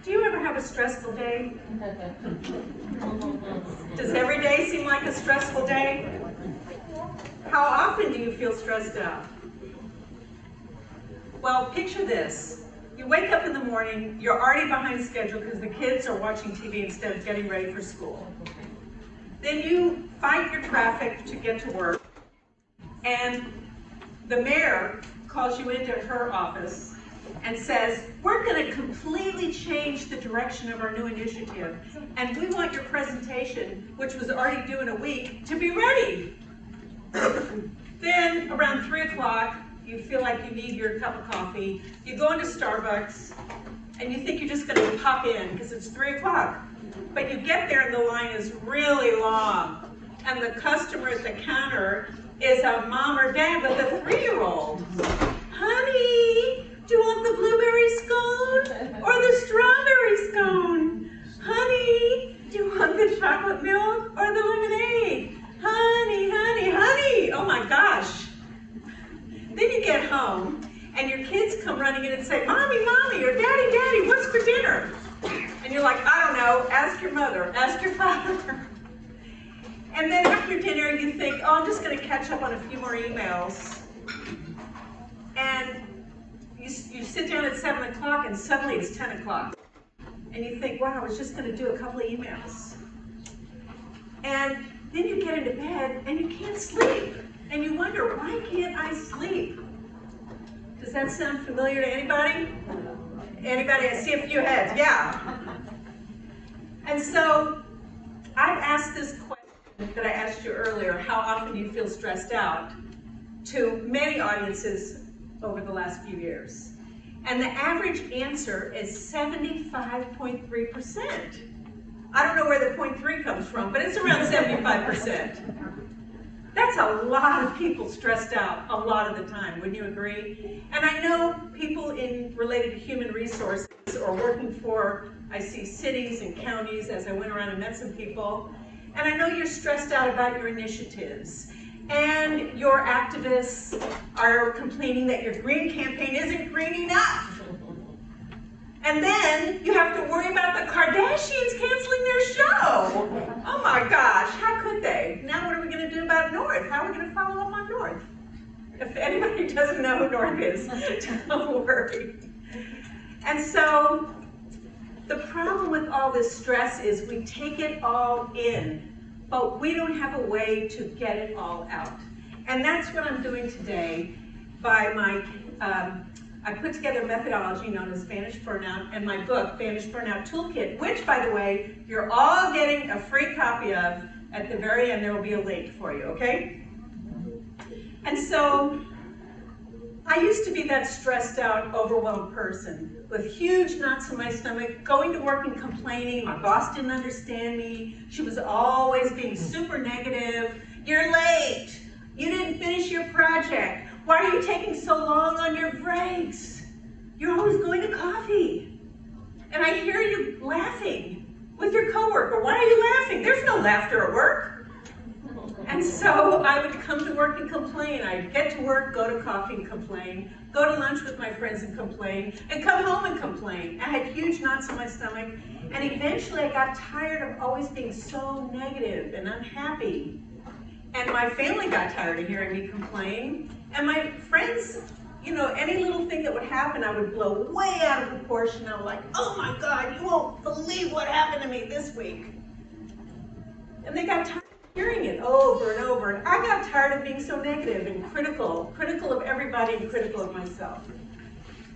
Do you ever have a stressful day? Does every day seem like a stressful day? How often do you feel stressed out? Well, picture this. You wake up in the morning, you're already behind schedule because the kids are watching TV instead of getting ready for school. Then you fight your traffic to get to work, and the mayor calls you into her office and says, we're going to completely change the direction of our new initiative, and we want your presentation, which was already due in a week, to be ready. Then around 3 o'clock, you feel like you need your cup of coffee, you go into Starbucks, and you think you're just going to pop in because it's 3 o'clock. But you get there and the line is really long, and the customer at the counter is a mom or dad with a 3-year-old. Honey, do you want the blueberry scone or the strawberry scone? Honey, do you want the chocolate milk or the lemonade? Honey, honey, honey. Oh my gosh. Then you get home and your kids come running in and say, Mommy, Mommy, or Daddy, Daddy, what's for dinner? And you're like, I don't know, ask your mother, ask your father. And then after dinner you think, oh, I'm just going to catch up on a few more emails. And you sit down at 7 o'clock and suddenly it's 10 o'clock. And you think, wow, I was just going to do a couple of emails. And then you get into bed and you can't sleep. And you wonder, why can't I sleep? Does that sound familiar to anybody? Anybody? I see a few heads, yeah. And so I've asked this question that I asked you earlier, how often do you feel stressed out, to many audiences over the last few years. And the average answer is 75.3%. I don't know where the 0.3 comes from, but it's around 75%. That's a lot of people stressed out a lot of the time, wouldn't you agree? And I know people related to human resources or working for, I see cities and counties as I went around and met some people, and I know you're stressed out about your initiatives. And your activists are complaining that your green campaign isn't green enough. And then you have to worry about the Kardashians canceling their show. Oh my gosh, how could they? Now what are we going to do about North? How are we going to follow up on North? If anybody doesn't know who North is, don't worry. And so the problem with all this stress is we take it all in, but we don't have a way to get it all out. And that's what I'm doing today by my, I put together a methodology known as Banish Burnout and my book, Banish Burnout Toolkit, which, by the way, you're all getting a free copy of. At the very end, there will be a link for you, okay? And so, I used to be that stressed out, overwhelmed person with huge knots in my stomach, going to work and complaining. My boss didn't understand me. She was always being super negative. You're late. You didn't finish your project. Why are you taking so long on your breaks? You're always going to coffee. And I hear you laughing with your coworker. Why are you laughing? There's no laughter at work. And so I would come to work and complain. I'd get to work, go to coffee and complain, go to lunch with my friends and complain, and come home and complain. I had huge knots in my stomach, and eventually I got tired of always being so negative and unhappy. And my family got tired of hearing me complain, and my friends, you know, any little thing that would happen, I would blow way out of proportion. I'm like, oh my God, you won't believe what happened to me this week. And they got tired of hearing it over and over. And I got tired of being so negative and critical of everybody and critical of myself.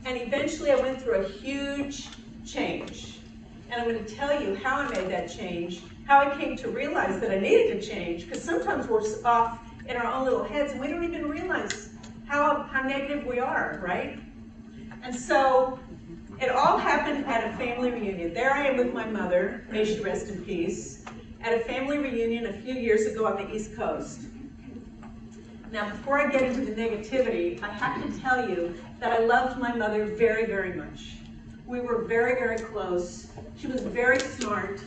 And eventually I went through a huge change. And I'm going to tell you how I made that change, how I came to realize that I needed to change, because sometimes we're off in our own little heads and we don't even realize how negative we are, right? And so it all happened at a family reunion. There I am with my mother, may she rest in peace, at a family reunion a few years ago on the East Coast. Now, before I get into the negativity, I have to tell you that I loved my mother very, very much. We were very, very close. She was very smart,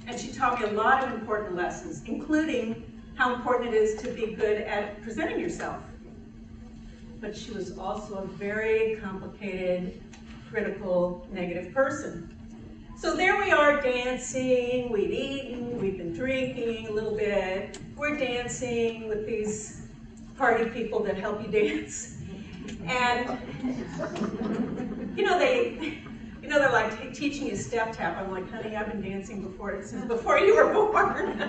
and she taught me a lot of important lessons, including how important it is to be good at presenting yourself. But she was also a very complicated, critical, negative person. So there we are dancing, we'd eaten, we'd been drinking a little bit. We're dancing with these party people that help you dance. And, they're like teaching you step tap. I'm like, honey, I've been dancing since before you were born.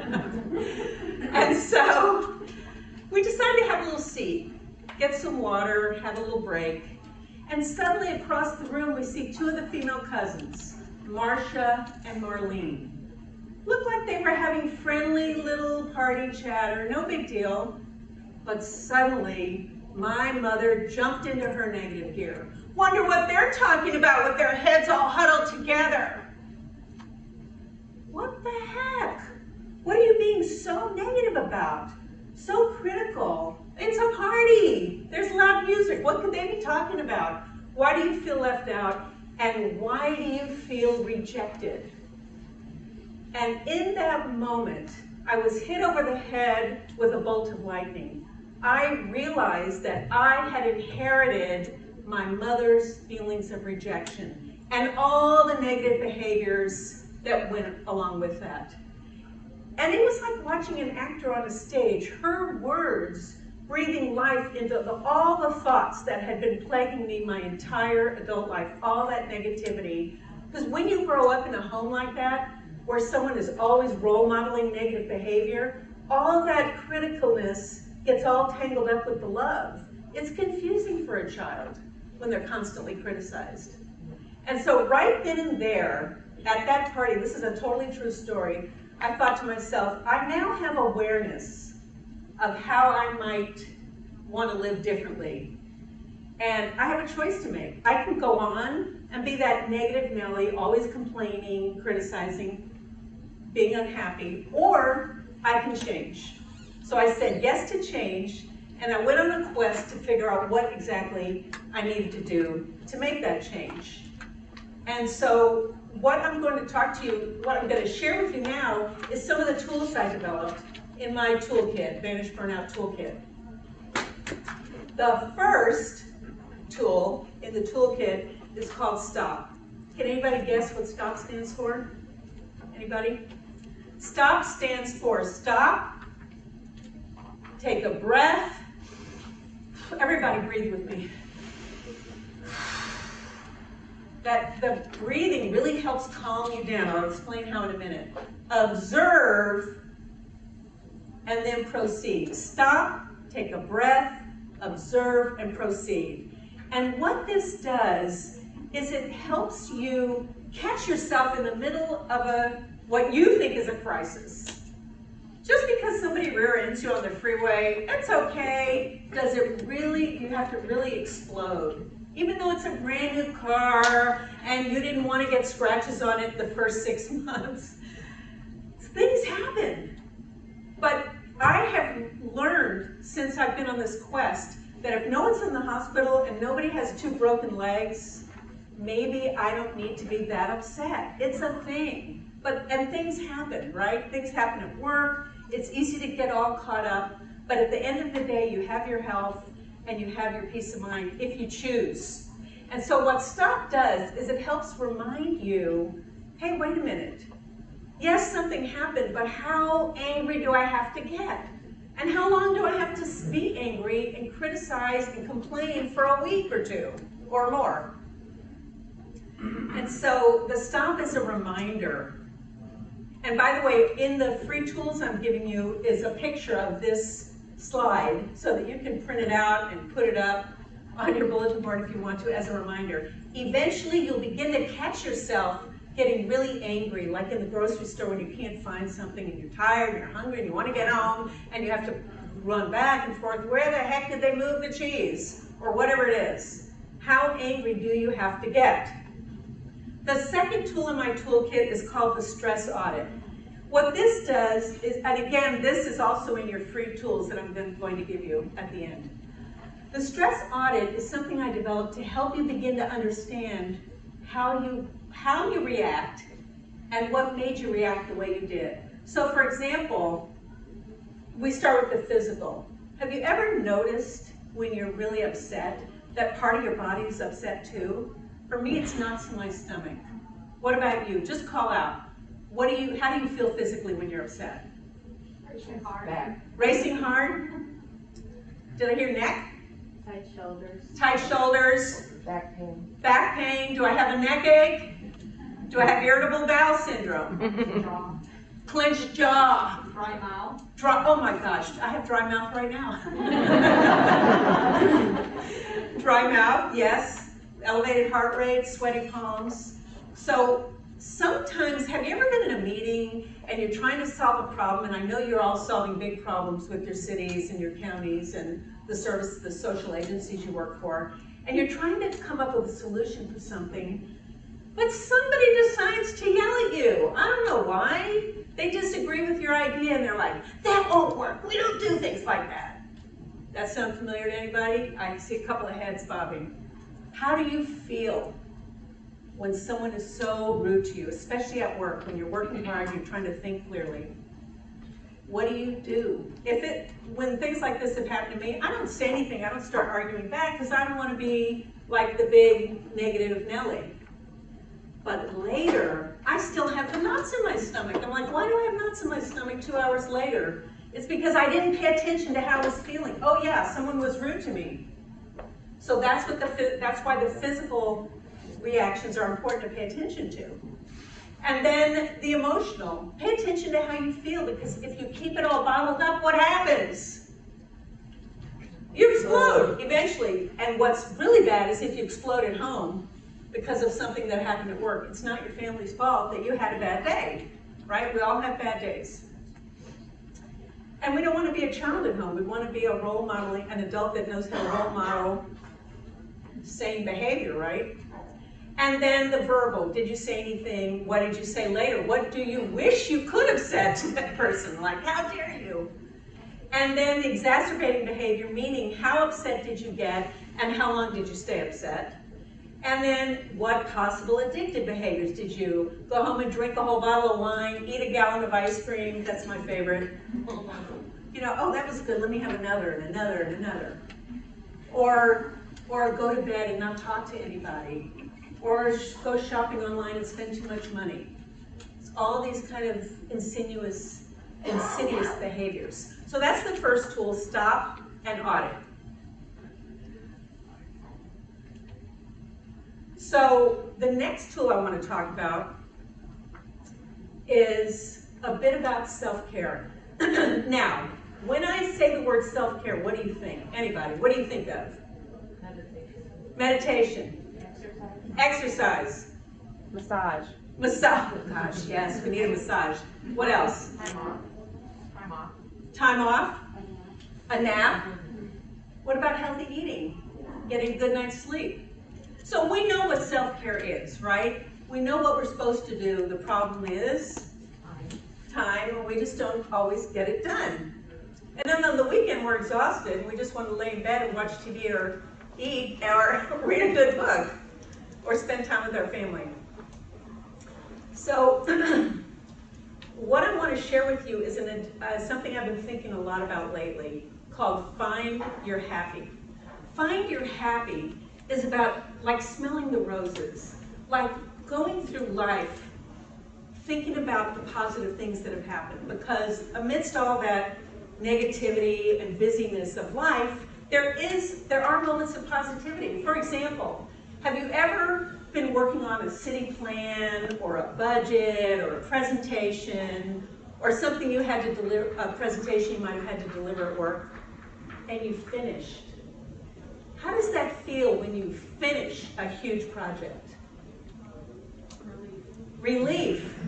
And so we decided to have a little seat, get some water, have a little break. And suddenly across the room, we see two of the female cousins, Marcia and Marlene. Looked like they were having friendly little party chatter, no big deal. But suddenly, my mother jumped into her negative gear. Wonder what they're talking about with their heads all huddled together. What the heck? What are you being so negative about? So critical. It's a party. There's loud music. What could they be talking about? Why do you feel left out? And why do you feel rejected? And in that moment, I was hit over the head with a bolt of lightning. I realized that I had inherited my mother's feelings of rejection and all the negative behaviors that went along with that. And it was like watching an actor on a stage, her words breathing life into all the thoughts that had been plaguing me my entire adult life, all that negativity. Because when you grow up in a home like that, where someone is always role modeling negative behavior, all that criticalness gets all tangled up with the love. It's confusing for a child when they're constantly criticized. And so right then and there, at that party, this is a totally true story, I thought to myself, I now have awareness of how I might want to live differently. And I have a choice to make. I can go on and be that negative Nelly, always complaining, criticizing, being unhappy, or I can change. So I said yes to change, and I went on a quest to figure out what exactly I needed to do to make that change. And so what I'm going to share with you now is some of the tools I developed in my toolkit, Banish Burnout toolkit. The first tool in the toolkit is called STOP. Can anybody guess what STOP stands for? Anybody? STOP stands for stop, take a breath. Everybody breathe with me. The breathing really helps calm you down. I'll explain how in a minute. Observe, and then proceed. Stop, take a breath, observe, and proceed. And what this does is it helps you catch yourself in the middle of what you think is a crisis. Just because somebody rear-ends you on the freeway, it's okay. Does it really, you have to really explode. Even though it's a brand new car and you didn't want to get scratches on it the first 6 months. Things happen. But I have learned since I've been on this quest that if no one's in the hospital and nobody has 2 broken legs, maybe I don't need to be that upset. It's a thing. And things happen, right? Things happen at work. It's easy to get all caught up. But at the end of the day, you have your health and you have your peace of mind if you choose. And so what STOP does is it helps remind you, hey, wait a minute. Yes, something happened, but how angry do I have to get? And how long do I have to be angry and criticize and complain for a week or 2 or more? And so the STOP is a reminder. And by the way, in the free tools I'm giving you is a picture of this slide so that you can print it out and put it up on your bulletin board if you want to as a reminder. Eventually you'll begin to catch yourself getting really angry, like in the grocery store when you can't find something and you're tired and you're hungry and you want to get home and you have to run back and forth. Where the heck did they move the cheese? Or whatever it is. How angry do you have to get? The second tool in my toolkit is called the stress audit. What this does is, and again, this is also in your free tools that I'm going to give you at the end. The stress audit is something I developed to help you begin to understand how you react and what made you react the way you did. So for example, we start with the physical. Have you ever noticed when you're really upset that part of your body is upset too? For me, it's knots in my stomach. What about you? Just call out. How do you feel physically when you're upset? Racing hard. Back. Racing hard? Did I hear neck? Tight shoulders. Tight shoulders. Back pain. Back pain. Do I have a neck ache? Do I have irritable bowel syndrome? Jaw. Clenched jaw. Dry mouth. Oh my gosh, I have dry mouth right now. Dry mouth, yes. Elevated heart rate, sweaty palms. So sometimes, have you ever been in a meeting and you're trying to solve a problem, and I know you're all solving big problems with your cities and your counties and the social agencies you work for, and you're trying to come up with a solution for something, but somebody decides to yell at you. I don't know why. They disagree with your idea and they're like, that won't work. We don't do things like that. That sound familiar to anybody? I see a couple of heads bobbing. How do you feel when someone is so rude to you, especially at work, when you're working hard, you're trying to think clearly? What do? When things like this have happened to me, I don't say anything. I don't start arguing back because I don't want to be like the big negative Nelly. But later, I still have the knots in my stomach. I'm like, why do I have knots in my stomach 2 hours later? It's because I didn't pay attention to how I was feeling. Oh yeah, someone was rude to me. So that's why the physical reactions are important to pay attention to. And then the emotional. Pay attention to how you feel, because if you keep it all bottled up, what happens? You explode eventually. And what's really bad is if you explode at home because of something that happened at work. It's not your family's fault that you had a bad day, right? We all have bad days. And we don't want to be a child at home. We want to be a role modeling, an adult that knows how to role model sane behavior, right? And then the verbal. Did you say anything? What did you say later? What do you wish you could have said to that person? Like, how dare you? And then the exacerbating behavior, meaning how upset did you get and how long did you stay upset? And then what possible addictive behaviors? Did you go home and drink a whole bottle of wine, eat a gallon of ice cream? That's my favorite. You know, oh, that was good. Let me have another and another and another. Or go to bed and not talk to anybody. Or go shopping online and spend too much money. It's all these kind of insidious behaviors. So that's the first tool, stop and audit. So the next tool I want to talk about is a bit about self-care. Now, when I say the word self-care, what do you think? Anybody, what do you think of? Meditation. Exercise. Massage. Massage. Gosh, yes, we need a massage. What else? Time off. Time off. Time off. A nap. What about healthy eating? Getting a good night's sleep. So we know what self-care is, right? We know what we're supposed to do. The problem is time, and we just don't always get it done. And then on the weekend, we're exhausted, and we just want to lay in bed and watch TV or eat or read a good book or spend time with our family. So what I want to share with you is something I've been thinking a lot about lately called Find Your Happy. Find Your Happy is about like smelling the roses, like going through life thinking about the positive things that have happened, because amidst all that negativity and busyness of life, there are moments of positivity. For example, have you ever been working on a city plan or a budget or a presentation or something you had to deliver, a presentation you might have had to deliver at work, and you finished? How does that feel when you finish a huge project? Relief.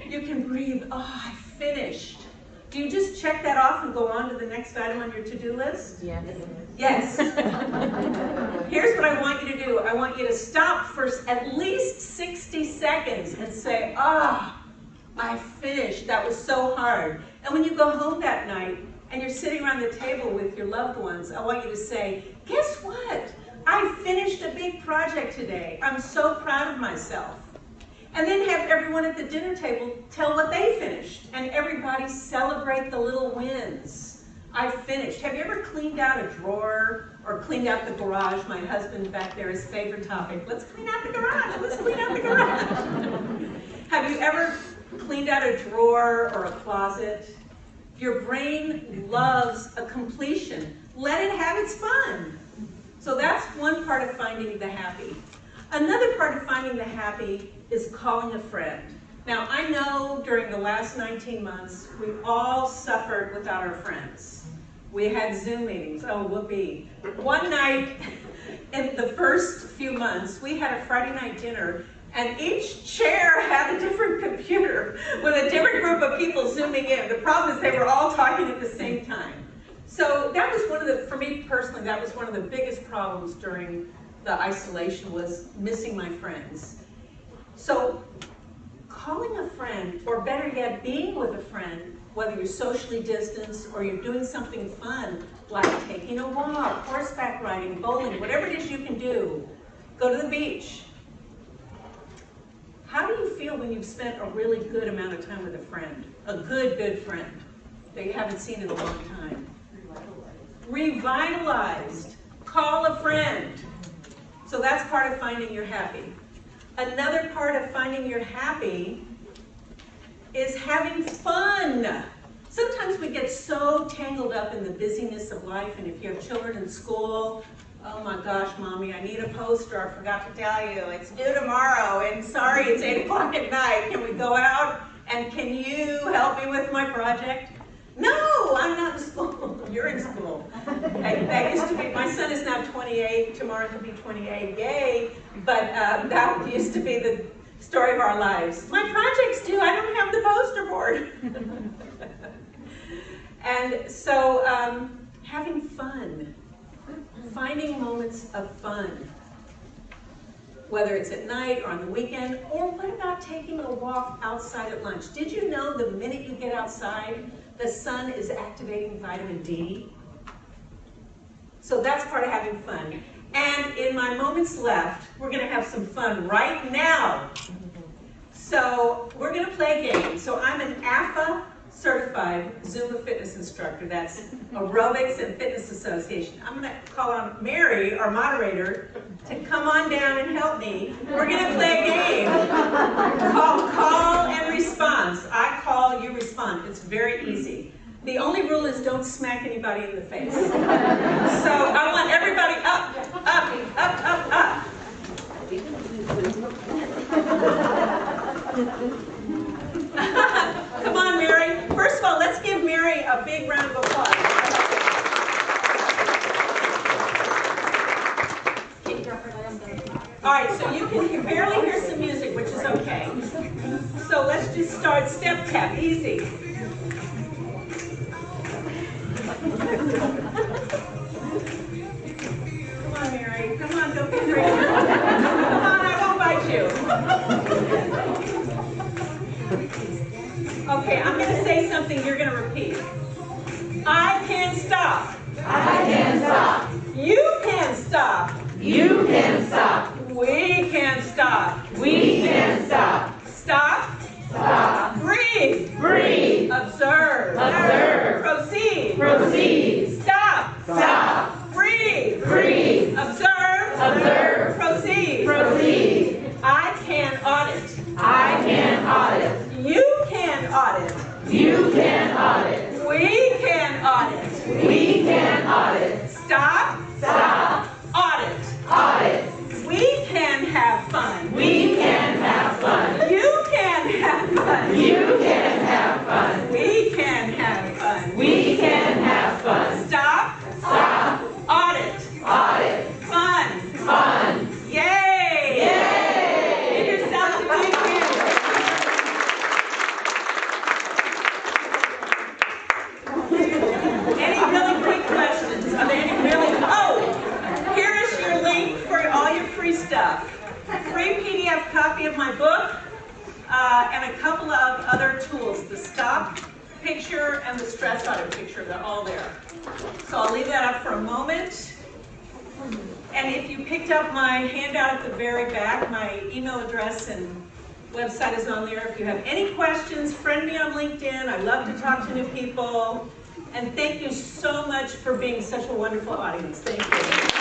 You can breathe. Oh, I finished. Do you just check that off and go on to the next item on your to-do list? Yes. Yes. Here's what I want you to do. I want you to stop for at least 60 seconds and say, ah, I finished. That was so hard. And when you go home that night and you're sitting around the table with your loved ones, I want you to say, guess what? I finished a big project today. I'm so proud of myself. And then have everyone at the dinner table tell what they finished, and everybody celebrate the little wins. I finished. Have you ever cleaned out a drawer or cleaned out the garage? My husband back there, his favorite topic. Let's clean out the garage. Let's clean out the garage. Have you ever cleaned out a drawer or a closet? Your brain loves a completion. Let it have its fun. So that's one part of finding the happy. Another part of finding the happy is calling a friend. Now, I know during the last 19 months, we all suffered without our friends. We had Zoom meetings, oh, whoopee. One night, in the first few months, we had a Friday night dinner, and each chair had a different computer with a different group of people zooming in. The problem is they were all talking at the same time. So that was one of the, for me personally, that was one of the biggest problems during the isolation, was missing my friends. So calling a friend, or better yet, being with a friend, whether you're socially distanced or you're doing something fun, like taking a walk, horseback riding, bowling, whatever it is you can do, go to the beach. How do you feel when you've spent a really good amount of time with a friend, a good friend that you haven't seen in a long time? Revitalized. Call a friend. So that's part of finding you're happy. Another part of finding you're happy is having fun. Sometimes we get so tangled up in the busyness of life, and if you have children in school, oh my gosh, Mommy, I need a poster, I forgot to tell you, it's due tomorrow, and sorry, it's 8 o'clock at night, can we go out, and can you help me with my project? No, I'm not in school. You're in school. That used to be, my son is now 28, tomorrow he'll be 28, yay, but that used to be the story of our lives. My project's due, I don't have the poster board. And so, having fun, finding moments of fun, whether it's at night or on the weekend, or what about taking a walk outside at lunch? Did you know the minute you get outside, the sun is activating vitamin D? So that's part of having fun. And in my moments left, we're gonna have some fun right now. So we're gonna play a game. So I'm an AFA certified Zumba fitness instructor. That's Aerobics and Fitness Association. I'm gonna call on Mary, our moderator, to come on down and help me. We're gonna play a game called Call and Response. I call, you respond. It's very easy. The only rule is don't smack anybody in the face. So I want everybody up, up, up, up, up. Come on, Mary. First of all, let's give Mary a big round of applause. All right, so you can barely hear some music, which is okay. So let's just start step tap, easy. Come on, Mary. Come on, don't be afraid. Come on, I won't bite you. Okay, I'm going to say something you're going to repeat. I can stop. I can stop. You can stop. You can stop. We can stop. We can stop. Stop. Stop. Breathe. Breathe. Observe. Observe. Proceed. Proceed. Stop. Stop. Breathe. Breathe. Observe. Observe. Proceed. Proceed. I can audit. I can audit. You can audit. You can audit. We can audit. We can audit. Stop. Stop. Audit. Audit. We can have fun. We can have fun. You can have fun. You can have fun. We can have fun. We can have fun. Stop. Stop. Audit. Audit. Fun. Fun. Yay! Yay! Give yourself a big hand. Any really quick questions? Are there any really? Oh, here is your link for all your free stuff. Free PDF copy of my book, and a couple of other tools. The stop picture and the stress audit picture, they're all there. So I'll leave that up for a moment. And if you picked up my handout at the very back, my email address and website is on there. If you have any questions, friend me on LinkedIn. I love to talk to new people. And thank you so much for being such a wonderful audience. Thank you.